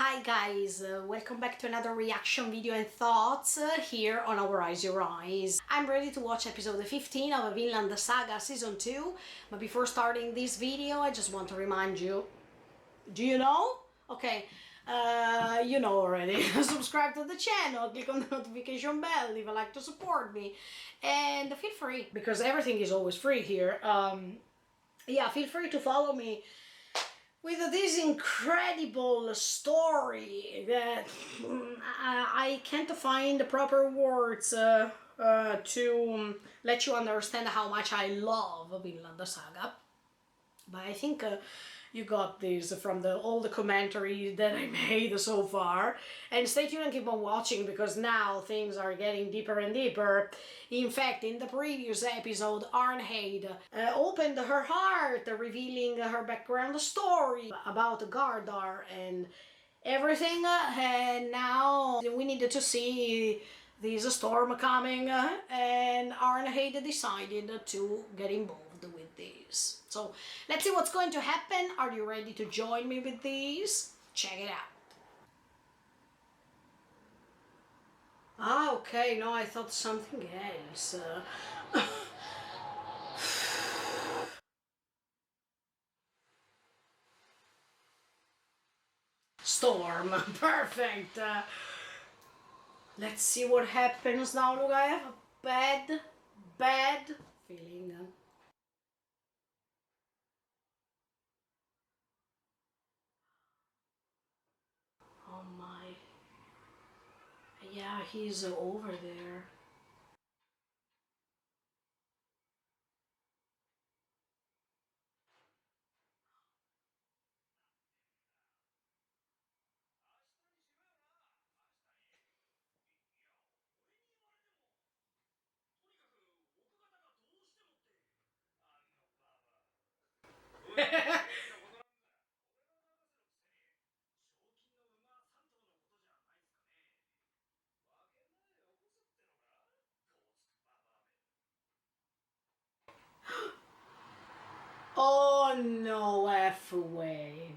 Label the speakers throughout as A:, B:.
A: Hi guys, welcome back to another reaction video and thoughts here on our Eyes Your Eyes. I'm ready to watch episode 15 of Vinland Saga season 2, but before starting this video I just want to remind you, do you know? Okay, you know already. Subscribe to the channel, click on the notification bell, leave a like to support me, and feel free, because everything is always free here. Yeah, feel free to follow me with this incredible story that I can't find the proper words to let you understand how much I love Vinland Saga. But I think you got this from all the commentary that I made so far. And stay tuned and keep on watching, because now things are getting deeper and deeper. In fact, in the previous episode, Arnheid opened her heart, revealing her background story about Gardar and everything. And now we needed to see this storm coming, and Arnheid decided to get involved with this. So let's see what's going to happen. Are you ready to join me with this? Check it out. Ah, okay, no, I thought something else. Storm, perfect. Let's see what happens now. Look, I have a bad feeling. Oh my. Yeah, he's over there. Oh no, F way.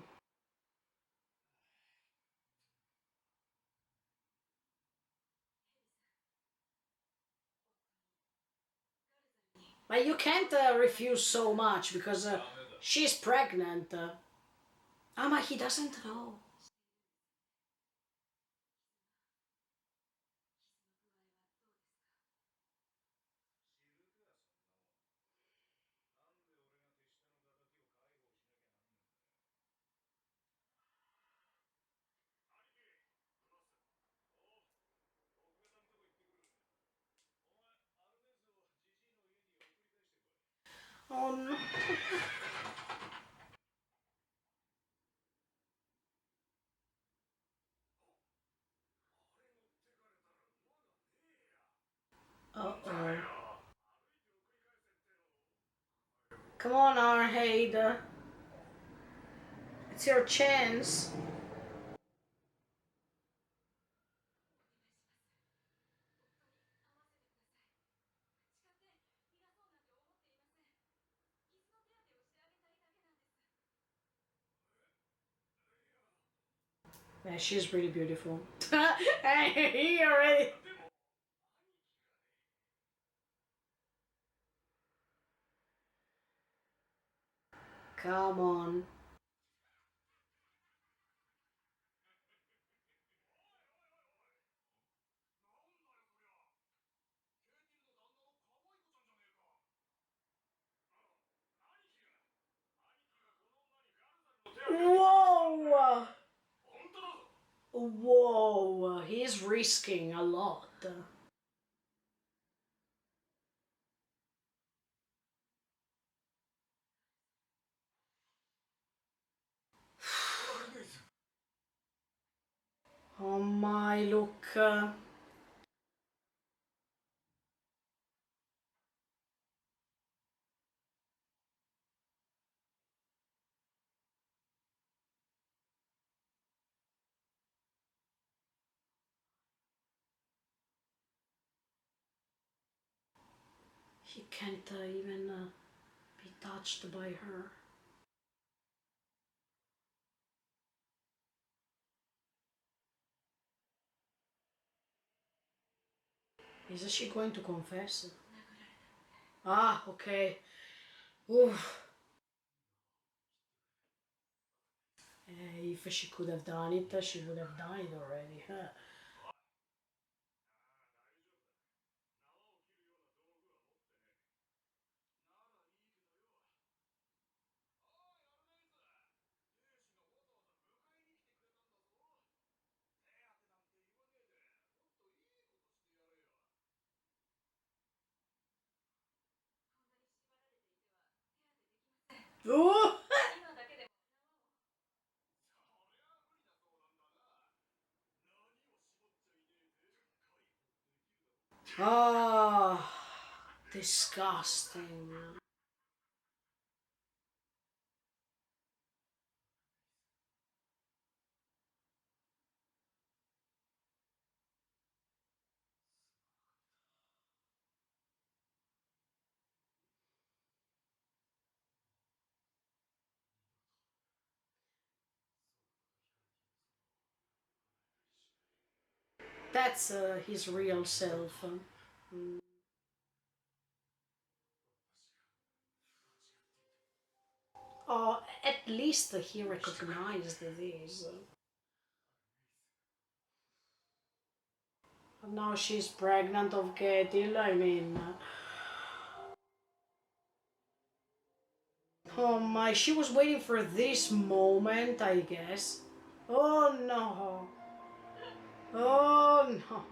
A: But you can't refuse so much, because she's pregnant. But he doesn't know. Oh no. Uh-oh. Come on, Arnheid. It's your chance. Yeah, she's really beautiful. Hey, he already. Come on. Whoa! Whoa! He's risking a lot. Oh my, look. He can't even be touched by her. Is she going to confess? Ah, okay. Oof. If she could have done it, she would have done it already. Huh? Oh! Ah, disgusting. That's his real self. Mm. Oh, at least he recognized this. Now she's pregnant of Ketil, I mean. Oh my, she was waiting for this moment, I guess. Oh no. Oh no.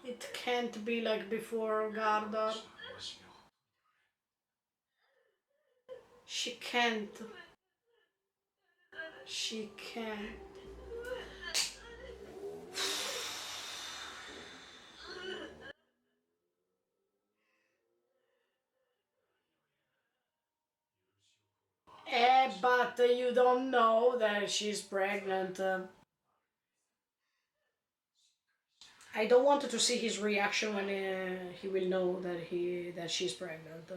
A: It can't be like before, Gardar. She can't. She can't. But you don't know that she's pregnant. I don't want to see his reaction when he will know that she's pregnant.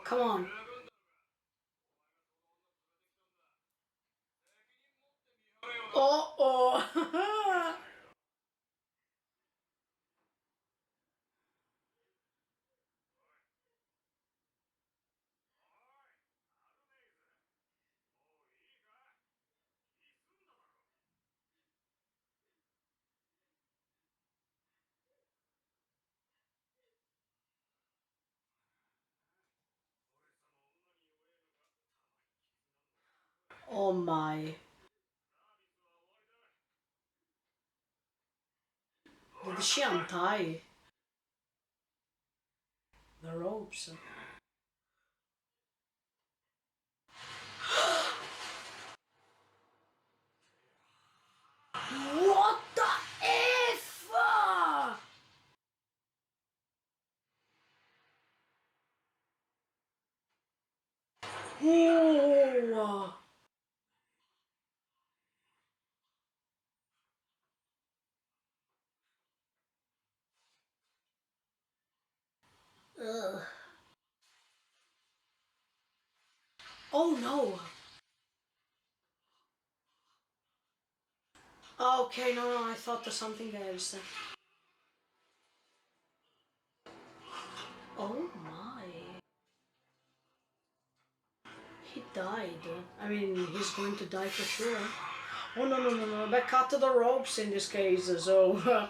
A: Come on. Oh oh. Oh my. Did she untie the ropes? What the F? Oh. Ugh. Oh no. Okay, no, no, I thought of something else. Oh my. He died. I mean, he's going to die for sure. Oh no, no, no, no. But cut the ropes in this case, so.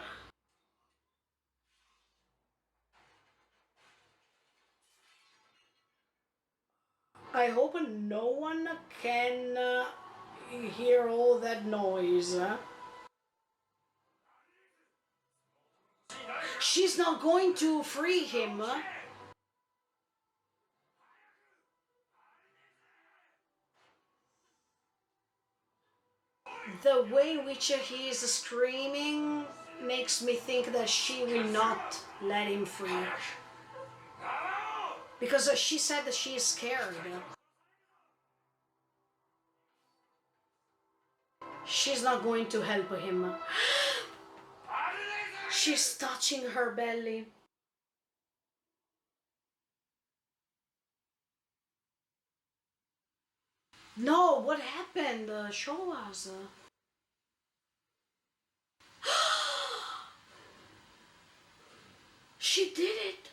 A: I hope no one can hear all that noise. She's not going to free him. The way in which he is screaming makes me think that she will not let him free. Because she said that she is scared. She's not going to help him. She's touching her belly. No, what happened? Show us. She did it.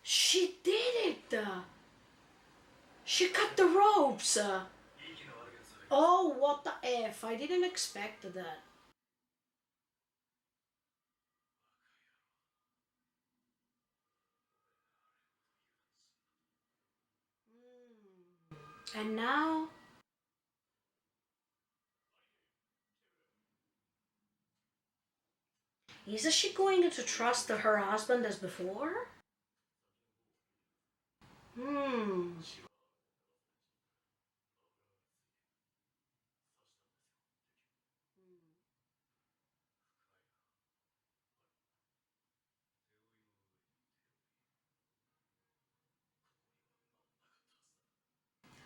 A: She did it. She cut the ropes. Oh, what the F. I didn't expect that. And now, is she going to trust her husband as before? Hmm.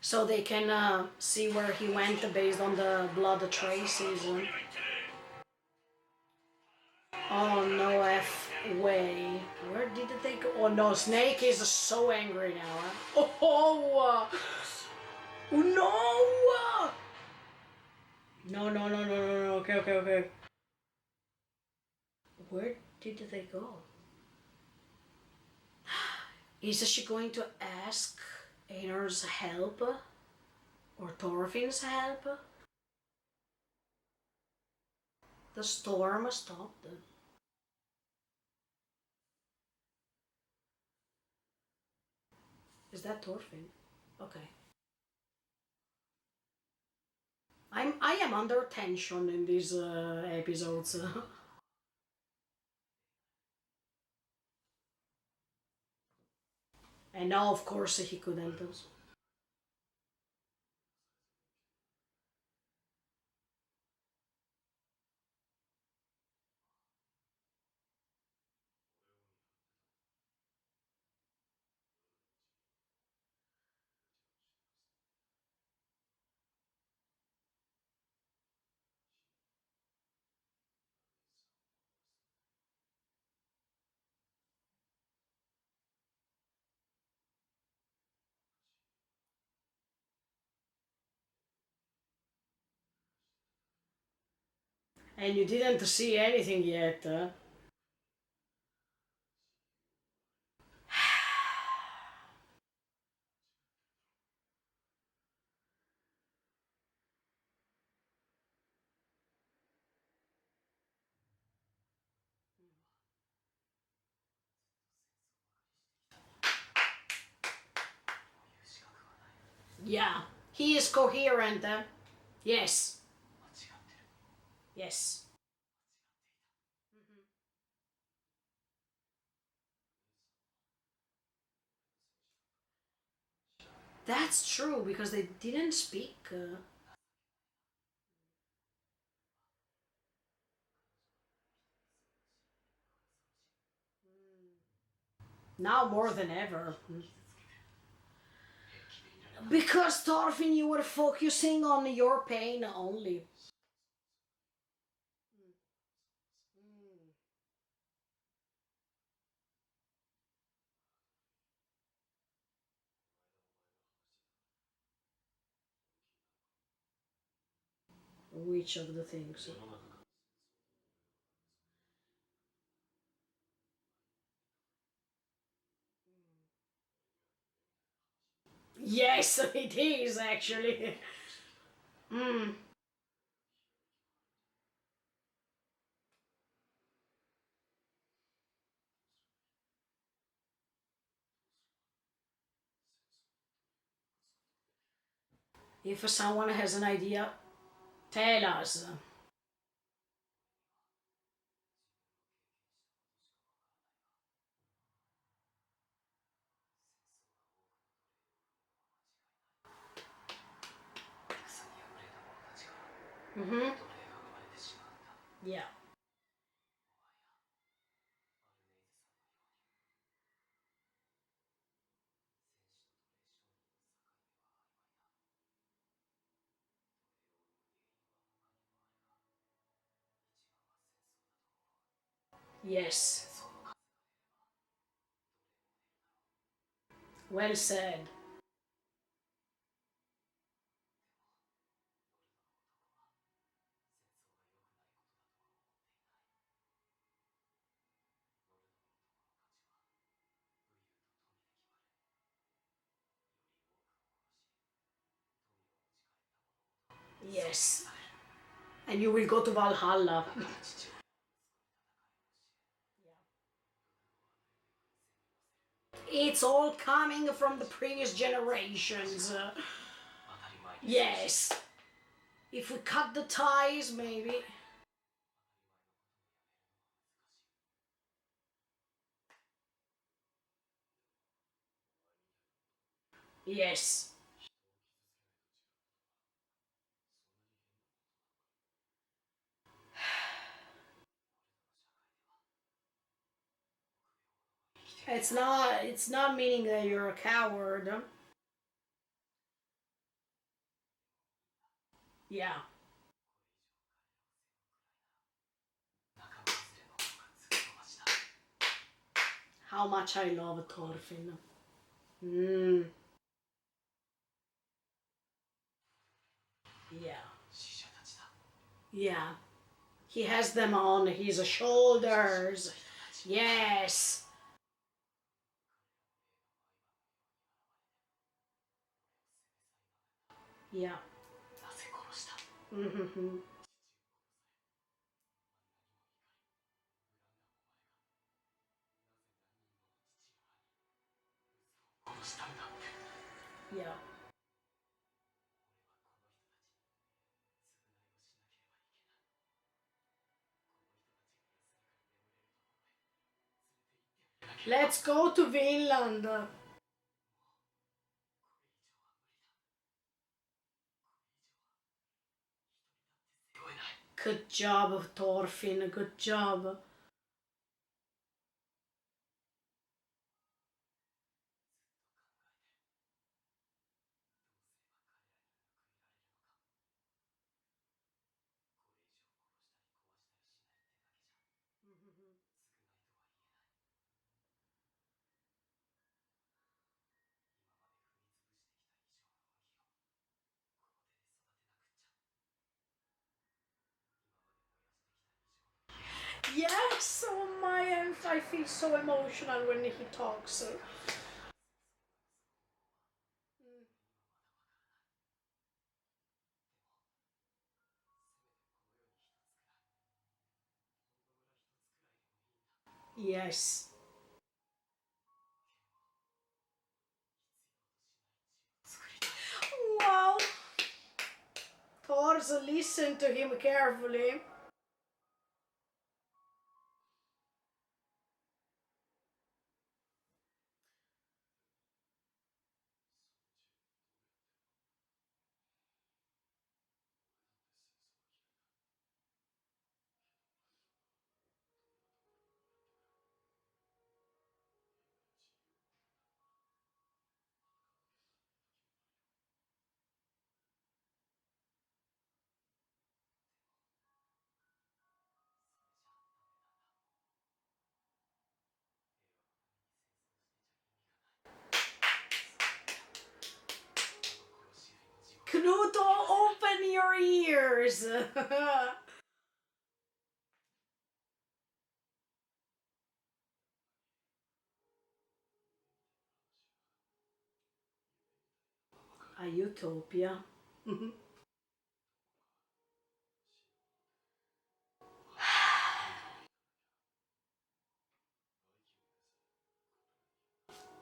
A: So they can see where he went based on the blood traces. Oh no, F way. Where did they go? Oh no, Snake is so angry now. Huh? Oh, no! No, no, no, no, no, no. Okay, okay, okay. Where did they go? Is she going to ask Einar's help? Or Thorfinn's help? The storm stopped. Is that Thorfinn? Okay. I am under tension in these episodes. And now, of course, he couldn't. And you didn't see anything yet. Yeah, he is coherent. Yes, yes. That's true because they didn't speak. Now more than ever. Because Thorfinn, you were focusing on your pain only. Which of the things? Yes, it is actually. Mm. If someone has an idea, tell us. Mm-hmm. Yeah. Yes. Well said. Yes. And you will go to Valhalla. It's all coming from the previous generations. Yes. If we cut the ties, maybe. Yes. It's not meaning that you're a coward. Yeah. How much I love Thorfinn. Mm, yeah. Yeah. He has them on his shoulders. Yes. Yeah. Mm-hmm. Yeah. Let's go to Vinland. Good job, Thorfinn. Good job. Yes, oh my, I feel so emotional when he talks. Yes. Wow. Thors, listen to him carefully. Knuto, open your ears. A utopia.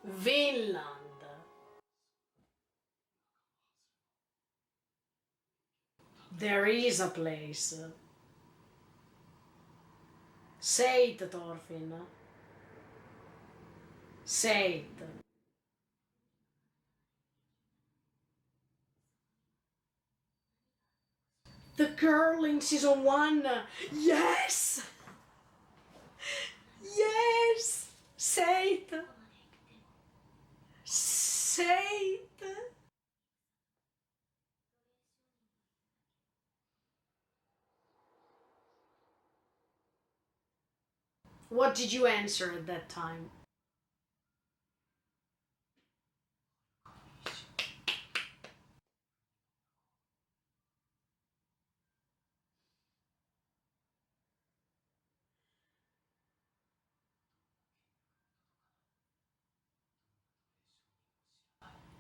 A: Vinland. There is a place. Say it, Thorfinn. Say it. The girl in season 1. Yes! Yes! Say it! Say it! What did you answer at that time?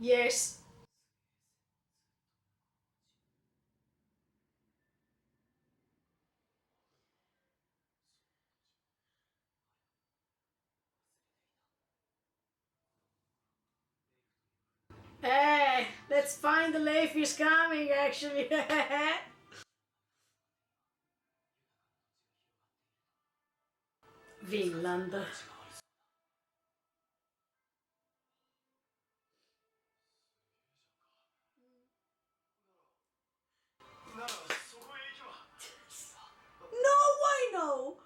A: Yes. Hey, let's find the Leif is coming actually. Vinland. No, I know.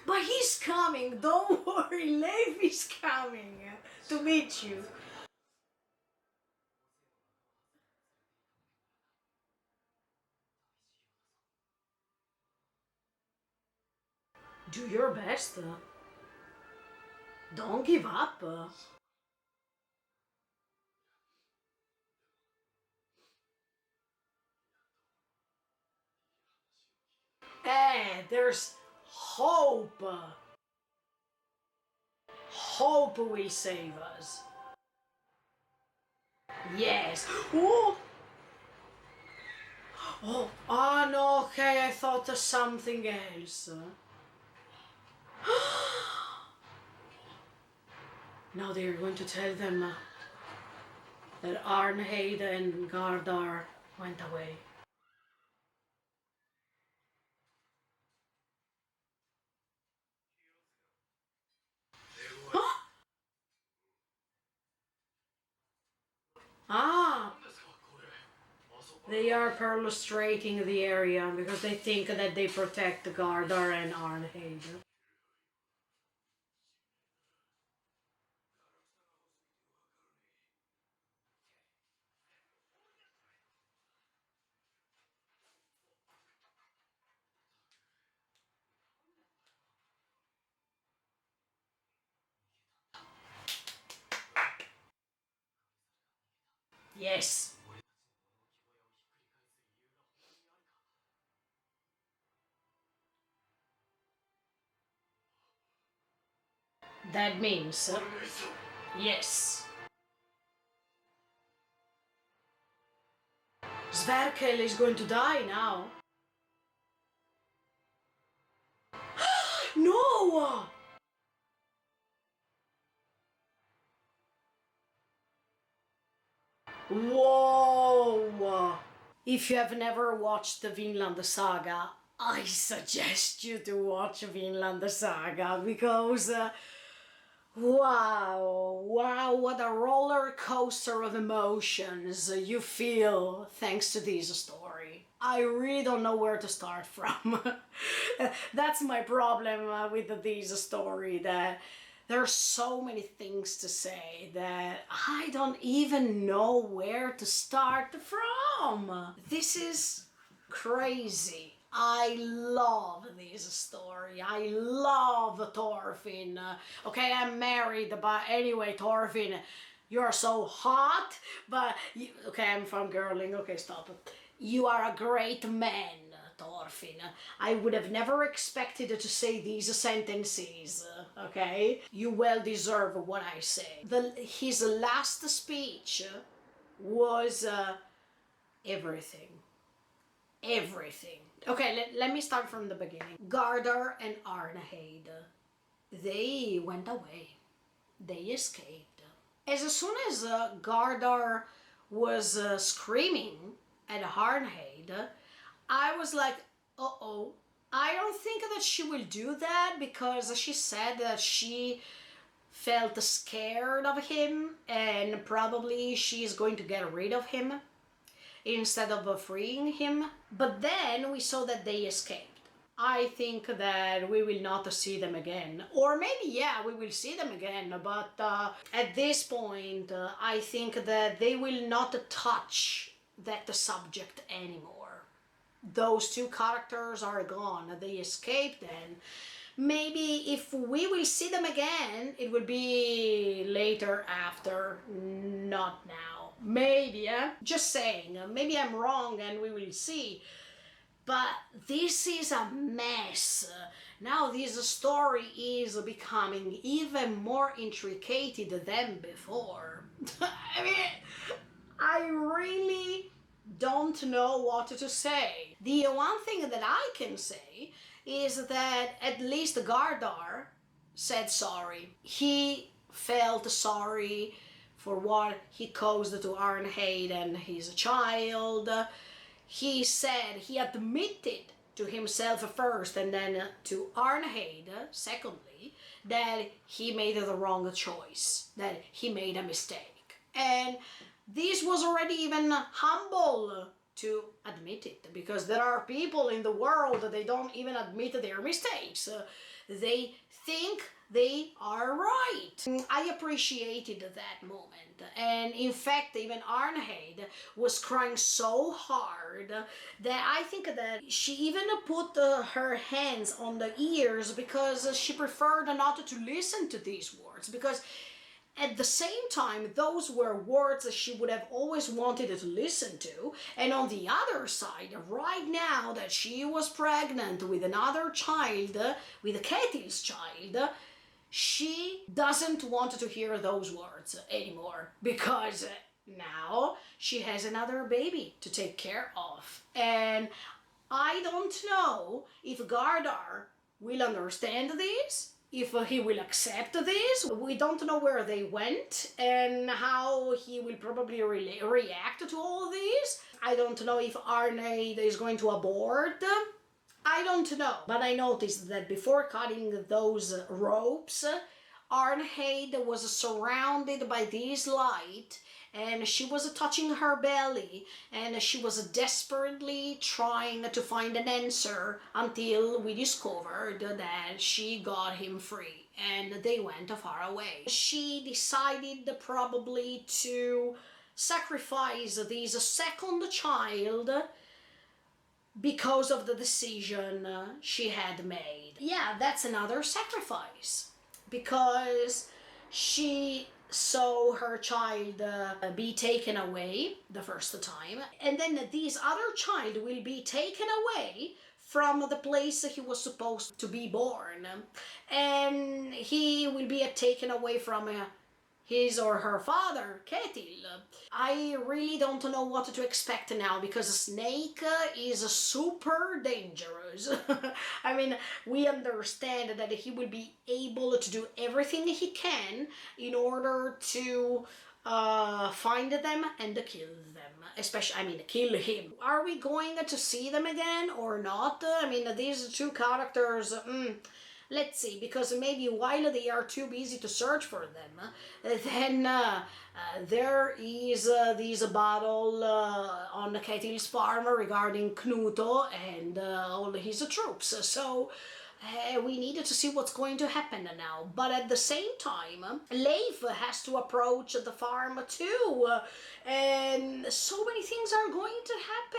A: But he's coming. Don't worry, Leif is coming to meet you. Do your best. Don't give up. Hey, there's hope. Hope will save us. Yes. Oh, oh no, okay, I thought of something else. Now they're going to tell them that Arnheid and Gardar went away. Ah, they are perlustrating the area because they think that they protect Gardar and Arnheid. Yes. That means, yes. Sverkel is going to die now. No! Whoa! If you have never watched the Vinland Saga, I suggest you to watch Vinland Saga because wow, what a roller coaster of emotions you feel thanks to this story. I really don't know where to start from. That's my problem with this story, that there are so many things to say that I don't even know where to start from. This is crazy. I love this story. I love Thorfinn. Okay, I'm married, but anyway, Thorfinn, you're so hot, but okay, I'm from girling. Okay, stop. You are a great man, Thorfinn. I would have never expected to say these sentences, okay? You well deserve what I say. His last speech was everything. Everything. Okay, let me start from the beginning. Gardar and Arnheid, they went away. They escaped. As soon as Gardar was screaming at Arnheid, I was like, uh-oh. I don't think that she will do that because she said that she felt scared of him and probably she's going to get rid of him. instead of freeing him. But then we saw that they escaped. I think that we will not see them again. Or maybe, yeah, we will see them again, but at this point, I think that they will not touch that subject anymore. Those two characters are gone, they escaped, and maybe if we will see them again, it will be later after, not now. Maybe, just saying, maybe I'm wrong and we will see. But this is a mess. Now this story is becoming even more intricate than before. I mean, I really don't know what to say. The one thing that I can say is that at least Gardar said sorry. He felt sorry for what he caused to Arnheid and his child. He said, he admitted to himself first and then to Arnheid secondly, that he made the wrong choice, that he made a mistake. And this was already even humble to admit it, because there are people in the world that they don't even admit their mistakes. They think they are right. I appreciated that moment. And in fact, even Arnheid was crying so hard that I think that she even put her hands on the ears because she preferred not to listen to these words, because at the same time, those were words that she would have always wanted to listen to. And on the other side, right now that she was pregnant with another child, with Ketil's child, she doesn't want to hear those words anymore, because now she has another baby to take care of. And I don't know if Gardar will understand this, if he will accept this. We don't know where they went and how he will probably react to all this. I don't know if Arnheid is going to abort. I don't know, but I noticed that before cutting those ropes, Arnheid was surrounded by this light, and she was touching her belly, and she was desperately trying to find an answer until we discovered that she got him free and they went far away. She decided probably to sacrifice this second child because of the decision she had made. Yeah, that's another sacrifice, because she saw her child be taken away the first time, and then this other child will be taken away from the place he was supposed to be born, and he will be taken away from his or her father, Ketil. I really don't know what to expect now, because Snake is super dangerous. I mean, we understand that he will be able to do everything he can in order to find them and kill them. Especially, I mean, kill him. Are we going to see them again or not? I mean, these two characters, let's see, because maybe while they are too busy to search for them, then there is this battle on Ketil's farm regarding Knuto and all his troops. So we needed to see what's going to happen now. But at the same time, Leif has to approach the farm too, and so many things are going to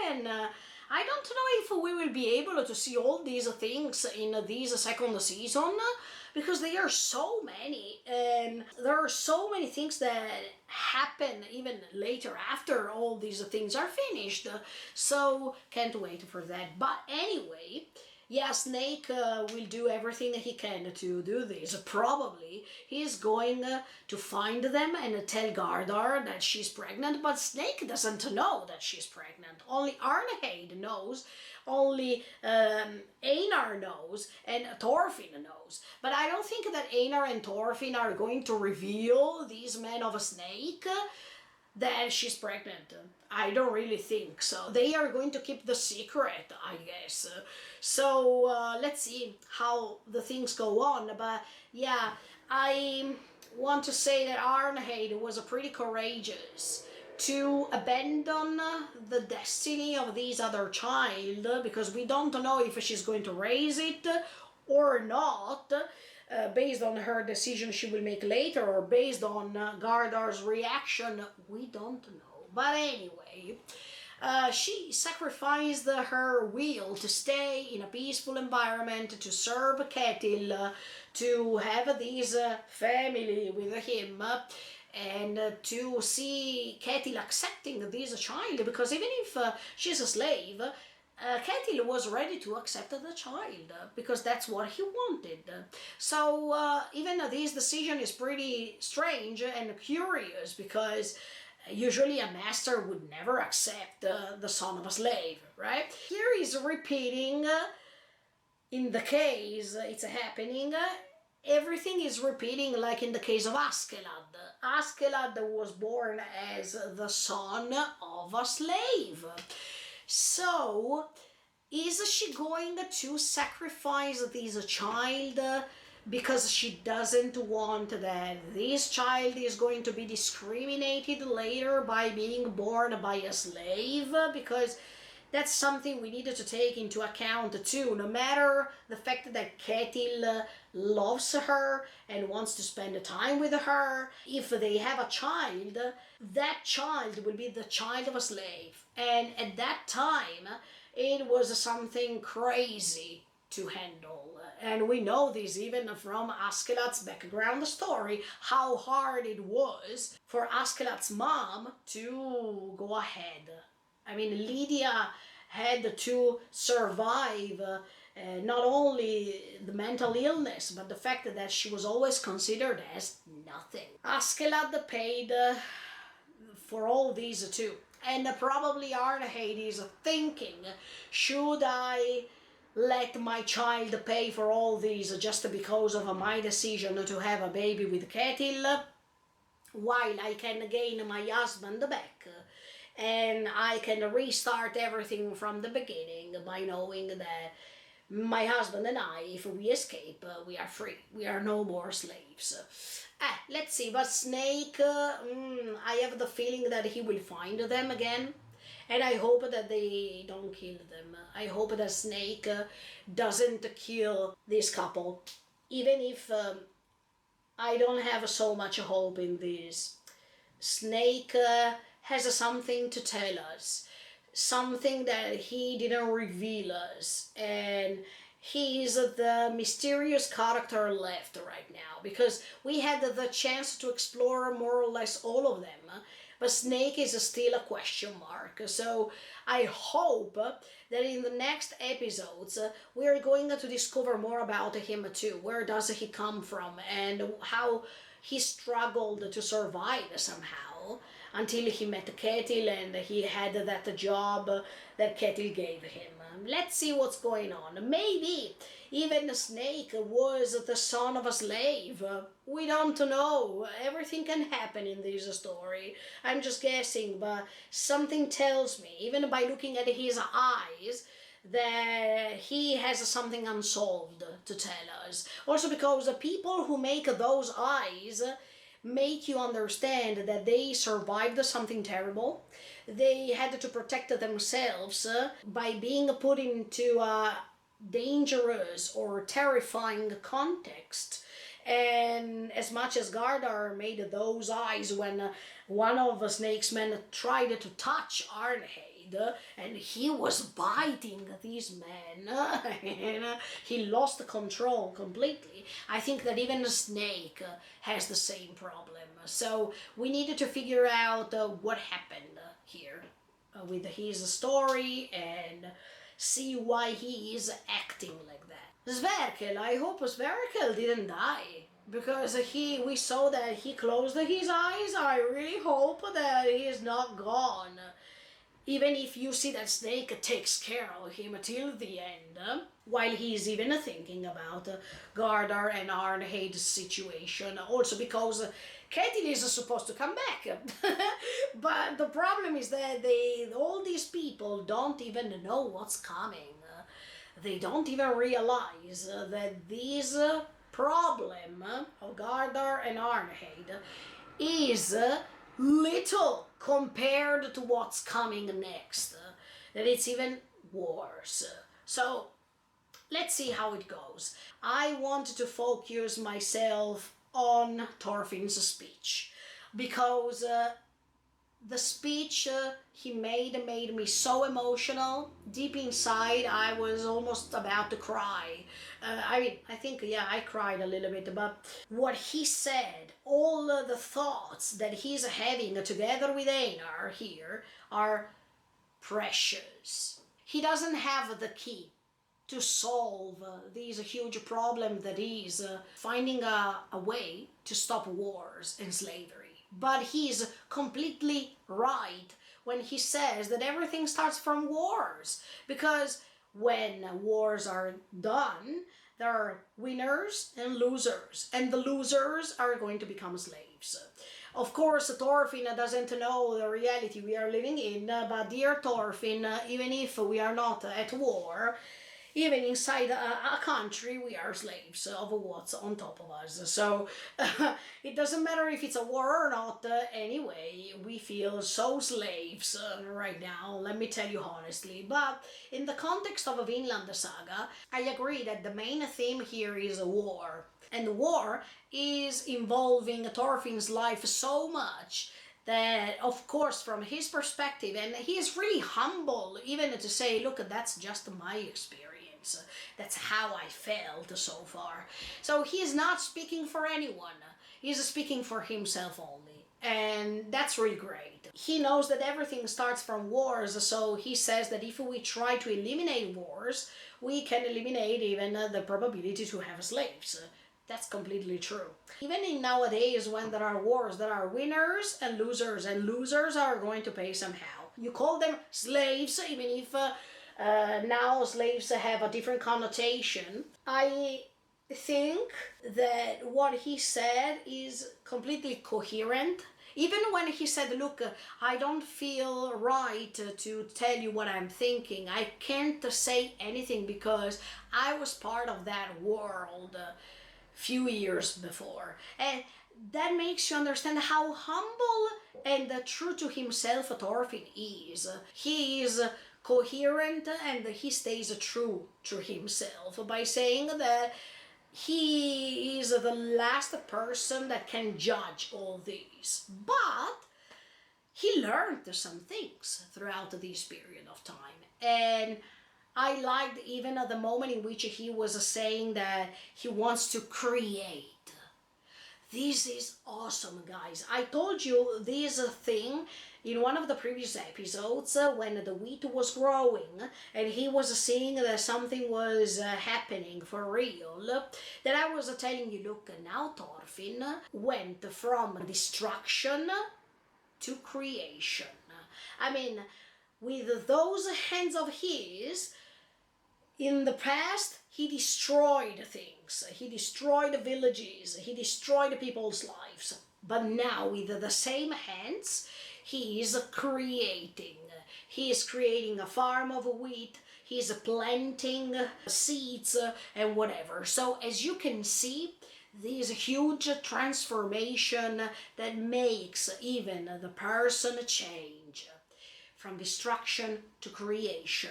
A: happen. I don't know if we will be able to see all these things in this second season, because there are so many, and there are so many things that happen even later after all these things are finished. So can't wait for that. But anyway, yeah, Snake will do everything he can to do this. Probably he's going to find them and tell Gardar that she's pregnant, but Snake doesn't know that she's pregnant. Only Arnheid knows, only Einar knows, and Thorfinn knows. But I don't think that Einar and Thorfinn are going to reveal, these men of a snake, that she's pregnant. I don't really think so. They are going to keep the secret, I guess. So let's see how the things go on. But yeah, I want to say that Arnheid was pretty courageous to abandon the destiny of this other child, because we don't know if she's going to raise it or not, based on her decision she will make later, or based on Gardar's reaction, we don't know. But anyway, she sacrificed her will to stay in a peaceful environment, to serve Ketil, to have this family with him, and to see Ketil accepting this child, because even if she's a slave, Ketil was ready to accept the child, because that's what he wanted. So even this decision is pretty strange and curious, because usually a master would never accept the son of a slave, right? Here is repeating, in the case it's happening, everything is repeating like in the case of Askeladd. Askeladd was born as the son of a slave. So, is she going to sacrifice this child because she doesn't want that this child is going to be discriminated later by being born by a slave? Because that's something we needed to take into account too. No matter the fact that Ketil loves her and wants to spend time with her, if they have a child, that child will be the child of a slave. And at that time, it was something crazy to handle. And we know this even from Askeladd's background story, how hard it was for Askeladd's mom to go ahead. I mean, Lydia had to survive not only the mental illness, but the fact that she was always considered as nothing. Askeladd paid for all these too. And probably Arnheid is thinking, should I let my child pay for all these just because of my decision to have a baby with Ketil, while I can gain my husband back? And I can restart everything from the beginning by knowing that my husband and I, if we escape, we are free. We are no more slaves. Let's see, but Snake, I have the feeling that he will find them again. And I hope that they don't kill them. I hope that Snake doesn't kill this couple. Even if I don't have so much hope in this. Snake has something to tell us, something that he didn't reveal us, and he is the mysterious character left right now, because we had the chance to explore more or less all of them, but Snake is still a question mark. So I hope that in the next episodes we are going to discover more about him too. Where does he come from, and how he struggled to survive somehow until he met Ketil and he had that job that Ketil gave him. Let's see what's going on. Maybe even Snake was the son of a slave. We don't know. Everything can happen in this story. I'm just guessing, but something tells me, even by looking at his eyes, that he has something unsolved to tell us. Also because the people who make those eyes make you understand that they survived something terrible. They had to protect themselves by being put into a dangerous or terrifying context. And as much as Gardar made those eyes when one of Snake's men tried to touch Arnheid, and he was biting these men, and he lost control completely. I think that even Snake has the same problem. So we needed to figure out what happened here with his story and see why he is acting like that. Sverkel, I hope Sverkel didn't die, because we saw that he closed his eyes. I really hope that he is not gone. Even if you see that Snake takes care of him till the end, while he's even thinking about Gardar and Arnheid's situation. Also because Ketil is supposed to come back. But the problem is that all these people don't even know what's coming. They don't even realize that this problem of Gardar and Arnheid is little compared to what's coming next, that it's even worse. So let's see how it goes. I wanted to focus myself on Thorfinn's speech because the speech he made me so emotional. Deep inside, I was almost about to cry. I think, yeah, I cried a little bit, but what he said, all the thoughts that he's having together with Einar here are precious. He doesn't have the key to solve this huge problem that is finding a way to stop wars and slavery. But he's completely right when he says that everything starts from wars, because when wars are done, there are winners and losers, and the losers are going to become slaves. Of course, Thorfinn doesn't know the reality we are living in, but dear Thorfinn, even if we are not at war, even inside a country, we are slaves of what's on top of us. So it doesn't matter if it's a war or not. Anyway, we feel so slaves right now, let me tell you honestly. But in the context of a Vinland Saga, I agree that the main theme here is a war. And war is involving Thorfinn's life so much that, of course, from his perspective, and he is really humble even to say, look, that's just my experience. That's how I felt so far. So he is not speaking for anyone. He's speaking for himself only. And that's really great. He knows that everything starts from wars, so he says that if we try to eliminate wars, we can eliminate even the probability to have slaves. That's completely true. Even in nowadays, when there are wars, there are winners and losers are going to pay somehow. You call them slaves, even if now slaves have a different connotation. I think that what he said is completely coherent. Even when he said, look, I don't feel right to tell you what I'm thinking. I can't say anything because I was part of that world few years before. And that makes you understand how humble and true to himself Thorfinn is. He is coherent and he stays true to himself by saying that he is the last person that can judge all these. But he learned some things throughout this period of time. And I liked even at the moment in which he was saying that he wants to create. This is awesome, guys. I told you this thing in one of the previous episodes when the wheat was growing and he was seeing that something was happening for real, that I was telling you, look, now Thorfinn went from destruction to creation. I mean, with those hands of his, in the past, he destroyed things. He destroyed villages. He destroyed people's lives. But now, with the same hands, he is creating. He is creating a farm of wheat. He is planting seeds and whatever. So, as you can see, this huge transformation that makes even the person change. From destruction to creation.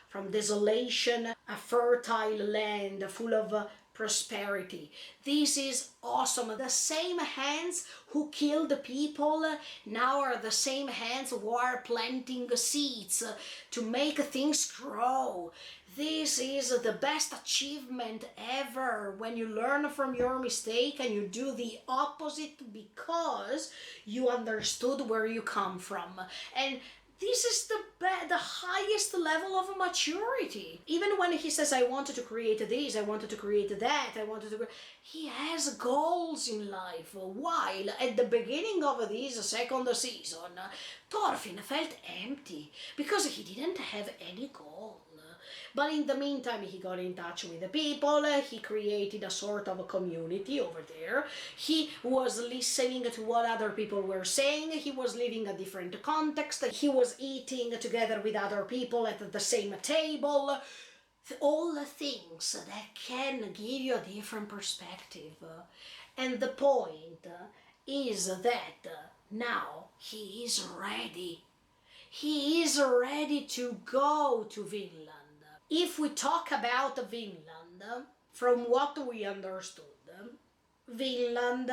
A: From desolation, a fertile land full of prosperity. This is awesome. The same hands who killed people now are the same hands who are planting seeds to make things grow. This is the best achievement ever, when you learn from your mistake and you do the opposite because you understood where you come from. And this is the highest level of maturity. Even when he says, I wanted to create this, I wanted to create that, he has goals in life. While at the beginning of this second season, Thorfinn felt empty because he didn't have any goal. But in the meantime, he got in touch with the people, he created a sort of a community over there, he was listening to what other people were saying, he was living a different context, he was eating together with other people at the same table. All the things that can give you a different perspective. And the point is that now he is ready. He is ready to go to Vinland. If we talk about Vinland, from what we understood, Vinland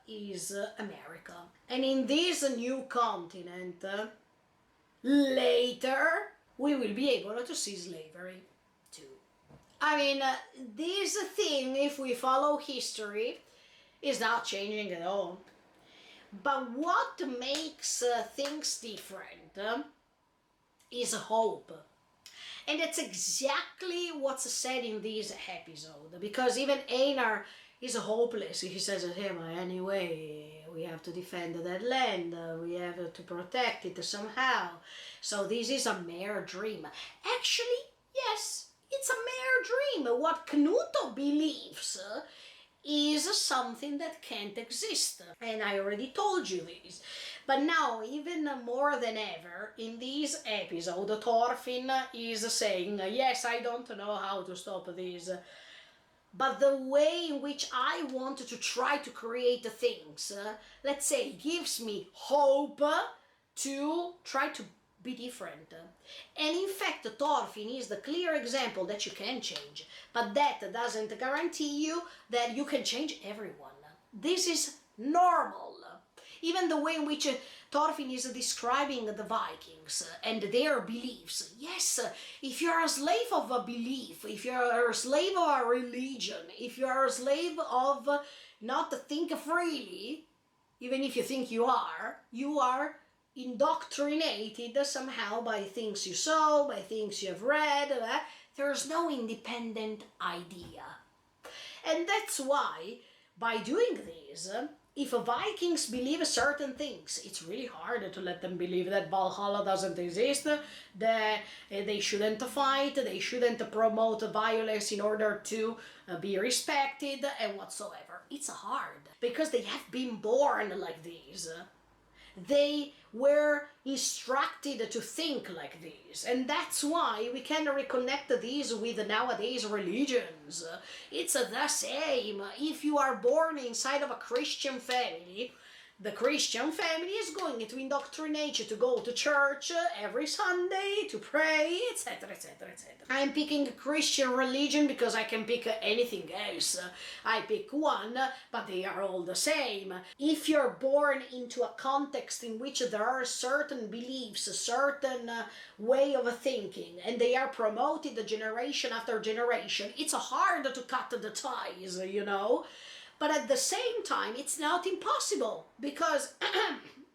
A: is America. And in this new continent, later, we will be able to see slavery too. I mean, this thing, if we follow history, is not changing at all. But what makes things different is hope. And that's exactly what's said in this episode. Because even Einar is hopeless. He says, hey, anyway, we have to defend that land. We have to protect it somehow. So this is a mere dream. Actually, yes, it's a mere dream. What Knuto believes is something that can't exist. And I already told you this. But now, even more than ever, in this episode, Thorfinn is saying, yes, I don't know how to stop this, but the way in which I want to try to create things, let's say, gives me hope to try to be different. And in fact, Thorfinn is the clear example that you can change, but that doesn't guarantee you that you can change everyone. This is normal. Even the way in which Thorfinn is describing the Vikings and their beliefs. Yes, if you're a slave of a belief, if you're a slave of a religion, if you're a slave of not to think freely, even if you think you are indoctrinated somehow by things you saw, by things you have read. There's no independent idea. And that's why, by doing this, if Vikings believe certain things, it's really hard to let them believe that Valhalla doesn't exist, that they shouldn't fight, they shouldn't promote violence in order to be respected, and whatsoever. It's hard, because they have been born like this. They were instructed to think like this, and that's why we can reconnect these with nowadays religions. It's the same. If you are born inside of a Christian family, the Christian family is going to indoctrinate you to go to church every Sunday, to pray, etc., etc., etc. I'm picking Christian religion because I can pick anything else. I pick one, but they are all the same. If you're born into a context in which there are certain beliefs, a certain way of thinking, and they are promoted generation after generation, it's hard to cut the ties, you know? But at the same time, it's not impossible, because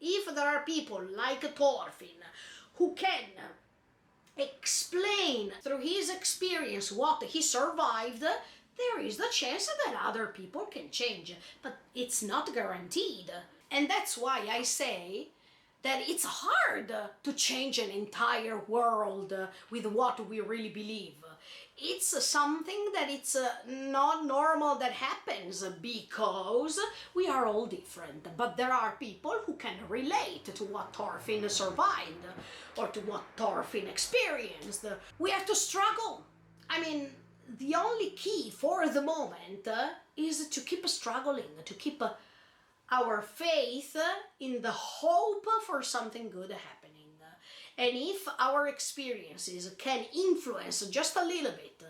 A: if there are people like Thorfinn who can explain through his experience what he survived, there is the chance that other people can change, but it's not guaranteed. And that's why I say that it's hard to change an entire world with what we really believe. It's something that it's not normal that happens, because we are all different. But there are people who can relate to what Thorfinn survived or to what Thorfinn experienced. We have to struggle. I mean, the only key for the moment is to keep struggling, to keep our faith in the hope for something good happening. And if our experiences can influence just a little bit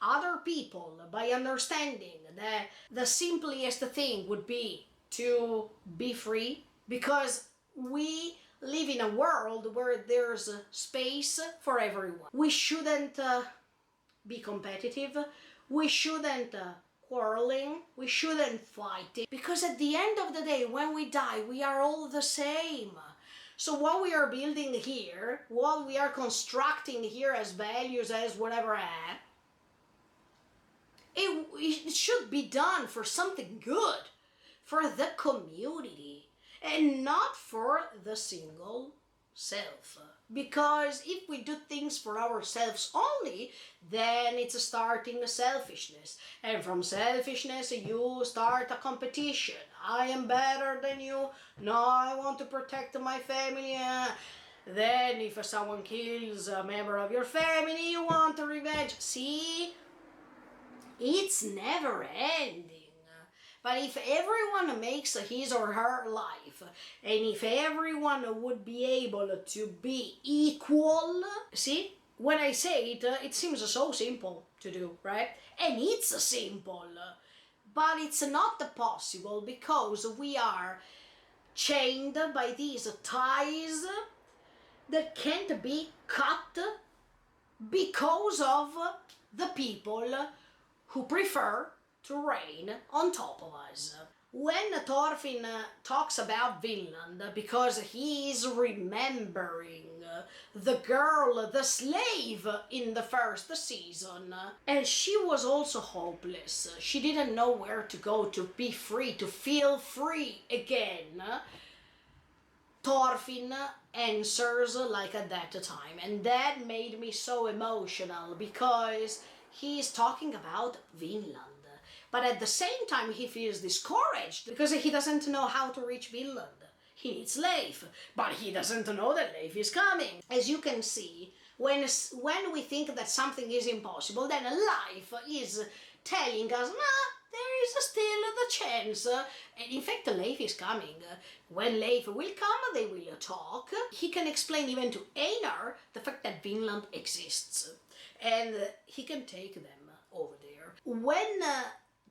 A: other people by understanding that the simplest thing would be to be free, because we live in a world where there's space for everyone. We shouldn't be competitive, we shouldn't quarreling, we shouldn't fight, because at the end of the day, when we die, we are all the same. So what we are building here, what we are constructing here as values, as whatever, it should be done for something good, for the community, and not for the single self. Because if we do things for ourselves only, then it's starting selfishness. And from selfishness, you start a competition. I am better than you. No, I want to protect my family. Then if someone kills a member of your family, you want revenge. See? It's never ending. But if everyone makes his or her life, and if everyone would be able to be equal, see, when I say it, it seems so simple to do, right? And it's simple, but it's not possible because we are chained by these ties that can't be cut because of the people who prefer to reign on top of us. When Thorfinn talks about Vinland, because he is remembering the girl, the slave in the first season, and she was also hopeless. She didn't know where to go to be free, to feel free again. Thorfinn answers like at that time, and that made me so emotional because he is talking about Vinland. But at the same time, he feels discouraged because he doesn't know how to reach Vinland. He needs Leif, but he doesn't know that Leif is coming. As you can see, when we think that something is impossible, then life is telling us, nah, there is still the chance. And in fact, Leif is coming. When Leif will come, they will talk. He can explain even to Einar the fact that Vinland exists. And he can take them over there. When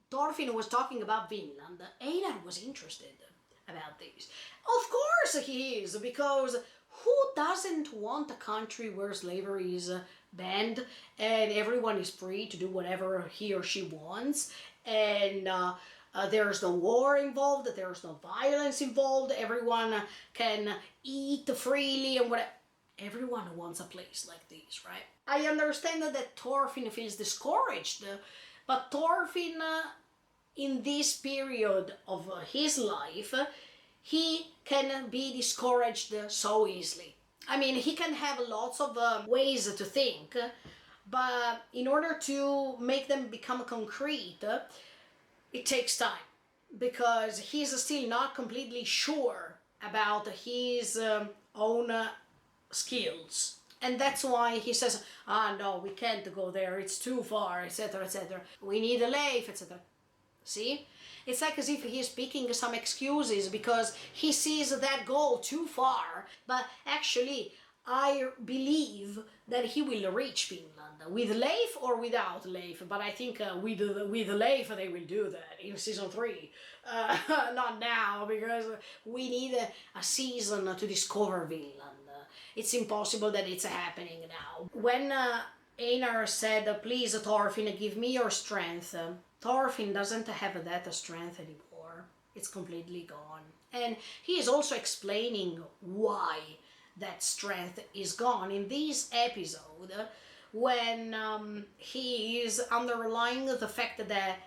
A: Thorfinn was talking about Vinland, Einar was interested about this. Of course he is, because who doesn't want a country where slavery is banned and everyone is free to do whatever he or she wants, and there's no war involved, there's no violence involved, everyone can eat freely and whatever. Everyone wants a place like this, right? I understand that Thorfinn feels discouraged, but Thorfinn, in this period of his life, he can be discouraged so easily. I mean, he can have lots of ways to think, but in order to make them become concrete, it takes time, because he's still not completely sure about his own skills. And that's why he says, no, we can't go there, it's too far, etc., etc. We need a Leif, etc. See? It's like as if he's picking some excuses because he sees that goal too far. But actually, I believe that he will reach Finland, with Leif or without Leif. But I think with Leif they will do that in season 3. Not now, because we need a season to discover Vinland. It's impossible that it's happening now. When Einar said, please Thorfinn, give me your strength, Thorfinn doesn't have that strength anymore. It's completely gone. And he is also explaining why that strength is gone in this episode, when he is underlying the fact that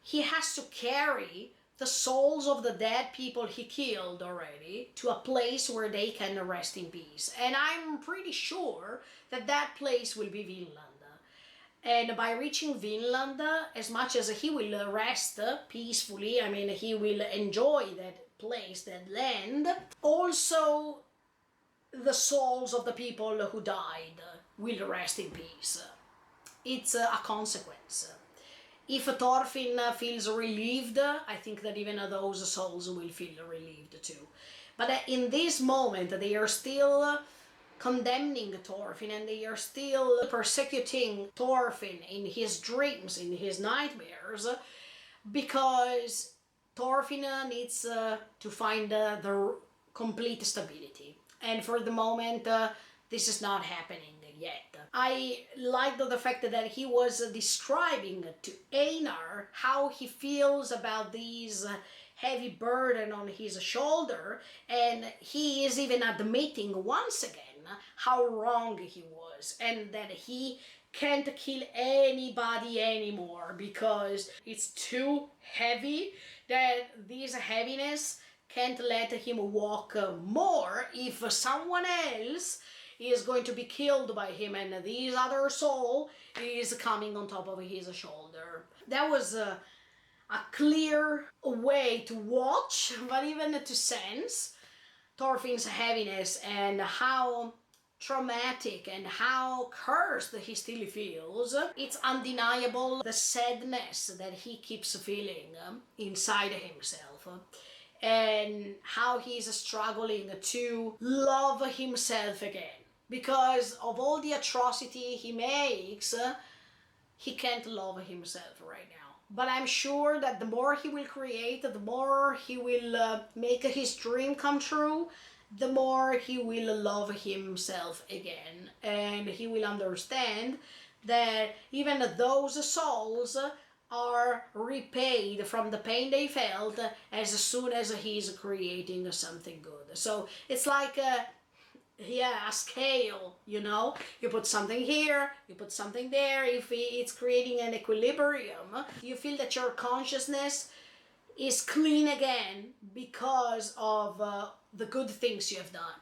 A: he has to carry the souls of the dead people he killed already to a place where they can rest in peace. And I'm pretty sure that that place will be Vinland. And by reaching Vinland, as much as he will rest peacefully, I mean, he will enjoy that place, that land, also the souls of the people who died will rest in peace. It's a consequence. If Thorfinn feels relieved, I think that even those souls will feel relieved too. But in this moment, they are still condemning Thorfinn, and they are still persecuting Thorfinn in his dreams, in his nightmares, because Thorfinn needs to find the complete stability. And for the moment, this is not happening yet. I liked the fact that he was describing to Einar how he feels about these heavy burden on his shoulder, and he is even admitting once again how wrong he was, and that he can't kill anybody anymore because it's too heavy, that this heaviness can't let him walk more if someone else is going to be killed by him and this other soul is coming on top of his shoulder. That was a clear way to watch, but even to sense Thorfinn's heaviness and how traumatic and how cursed he still feels. It's undeniable the sadness that he keeps feeling inside himself, and how he's struggling to love himself again. Because of all the atrocity he makes, he can't love himself right now. But I'm sure that the more he will create, the more he will make his dream come true, the more he will love himself again. And he will understand that even those souls are repaid from the pain they felt as soon as he's creating something good. So it's like a scale, you know. You put something here, you put something there. If it's creating an equilibrium, you feel that your consciousness is clean again because of the good things you have done,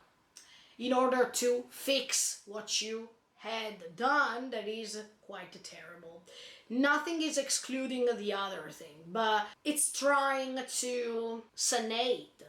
A: in order to fix what you had done that is quite terrible. Nothing is excluding the other thing, but it's trying to sanate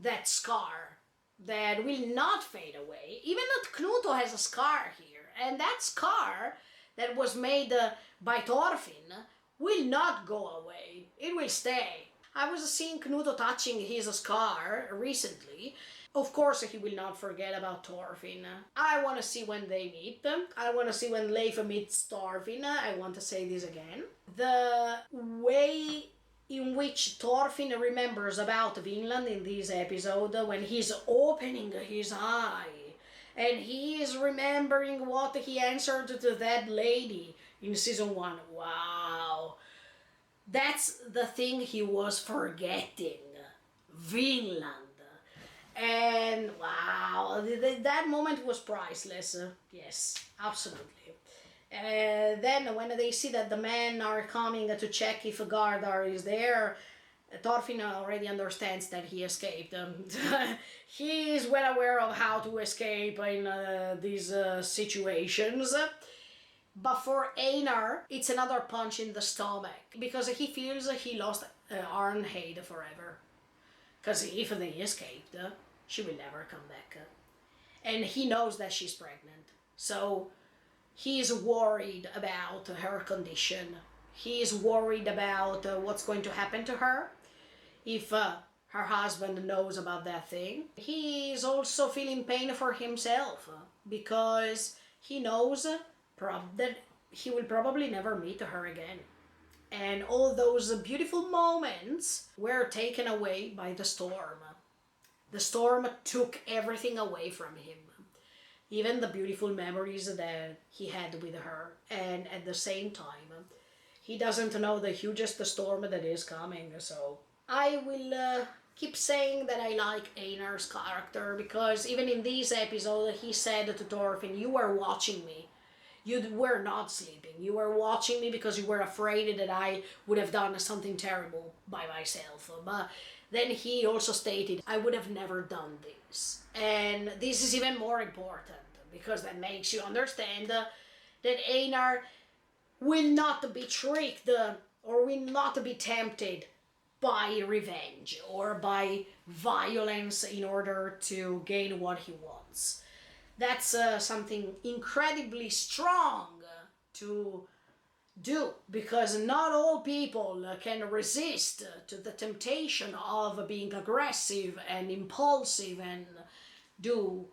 A: that scar that will not fade away. Even that Knuto has a scar here, and that scar that was made by Thorfinn will not go away. It will stay. I was seeing Knuto touching his scar recently. Of course, he will not forget about Thorfinn. I want to see when they meet. I want to see when Leif meets Thorfinn. I want to say this again. The way in which Thorfinn remembers about Vinland in this episode, when he's opening his eye and he is remembering what he answered to that lady in season 1. Wow, that's the thing he was forgetting. Vinland. And wow, that moment was priceless. Yes, absolutely. Then when they see that the men are coming to check if Gardar is there, Thorfinn already understands that he escaped. He is well aware of how to escape in these situations. But for Einar, it's another punch in the stomach, because he feels he lost Arnheid forever. Because if they escaped, she will never come back. And he knows that she's pregnant. So he is worried about her condition. He is worried about what's going to happen to her if her husband knows about that thing. He is also feeling pain for himself, because he knows that he will probably never meet her again. And all those beautiful moments were taken away by the storm. The storm took everything away from him, even the beautiful memories that he had with her. And at the same time, he doesn't know the hugest storm that is coming. So I will keep saying that I like Einar's character, because even in this episode he said to Thorfinn, "You were watching me. You were not sleeping. You were watching me because you were afraid that I would have done something terrible by myself." But then he also stated, "I would have never done this." And this is even more important, because that makes you understand that Einar will not be tricked or will not be tempted by revenge or by violence in order to gain what he wants. That's something incredibly strong to do, because not all people can resist to the temptation of being aggressive and impulsive and do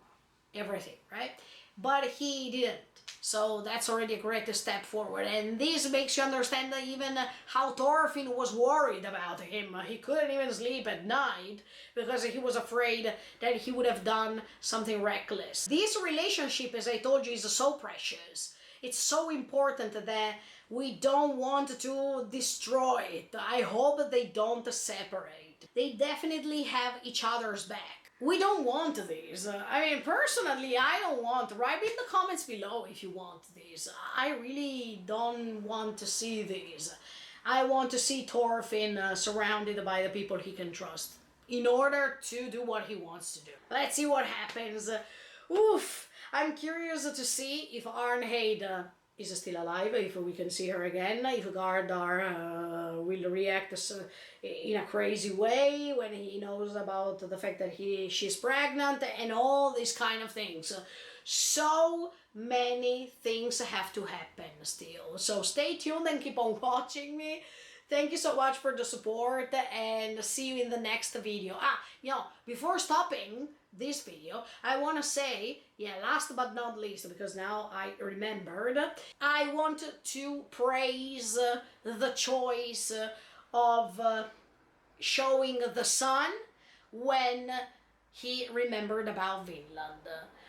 A: everything, right? But he didn't. So that's already a great step forward. And this makes you understand that even how Thorfinn was worried about him. He couldn't even sleep at night because he was afraid that he would have done something reckless. This relationship, as I told you, is so precious. It's so important that we don't want to destroy it. I hope that they don't separate. They definitely have each other's back. We don't want this. I mean, personally, I don't want. Write in the comments below if you want this. I really don't want to see this. I want to see Thorfinn surrounded by the people he can trust in order to do what he wants to do. Let's see what happens. Oof! I'm curious to see if Arnheid is still alive, if we can see her again, if Gardar will react in a crazy way when he knows about the fact that she's pregnant and all these kind of things. So many things have to happen still. So stay tuned and keep on watching me. Thank you so much for the support and see you in the next video. Before stopping this video, I want to say, last but not least, because now I remembered, I want to praise the choice of showing the sun when he remembered about Vinland.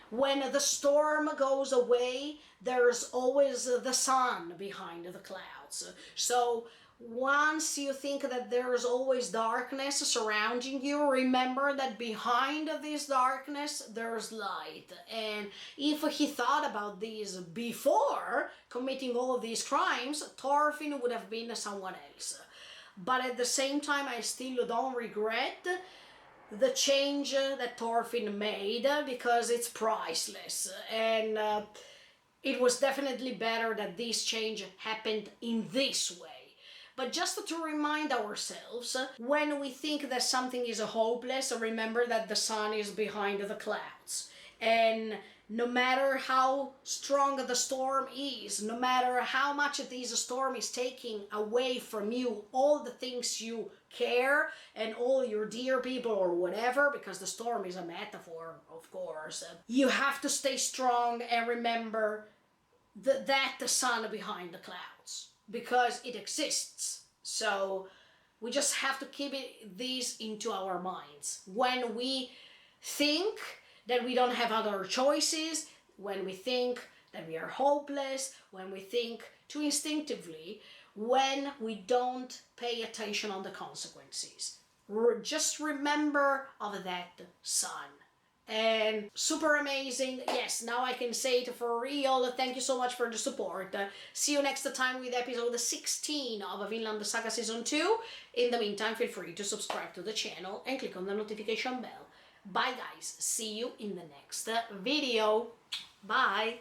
A: When the storm goes away, there's always the sun behind the clouds. So once you think that there's always darkness surrounding you, remember that behind this darkness there's light. And if he thought about this before committing all of these crimes, Thorfinn would have been someone else. But at the same time, I still don't regret the change that Thorfinn made, because it's priceless. And it was definitely better that this change happened in this way. But just to remind ourselves, when we think that something is hopeless, remember that the sun is behind the clouds. And no matter how strong the storm is, no matter how much this storm is taking away from you all the things you care and all your dear people or whatever, because the storm is a metaphor, of course, you have to stay strong and remember that the sun behind the clouds, because it exists. So we just have to keep this into our minds. When we think that we don't have other choices, when we think that we are hopeless, when we think too instinctively, when we don't pay attention on the consequences. Just remember of that sun. And super amazing. Yes, now I can say it for real. Thank you so much for the support. See you next time with episode 16 of Vinland Saga Season 2. In the meantime, feel free to subscribe to the channel and click on the notification bell. Bye guys, see you in the next video. Bye!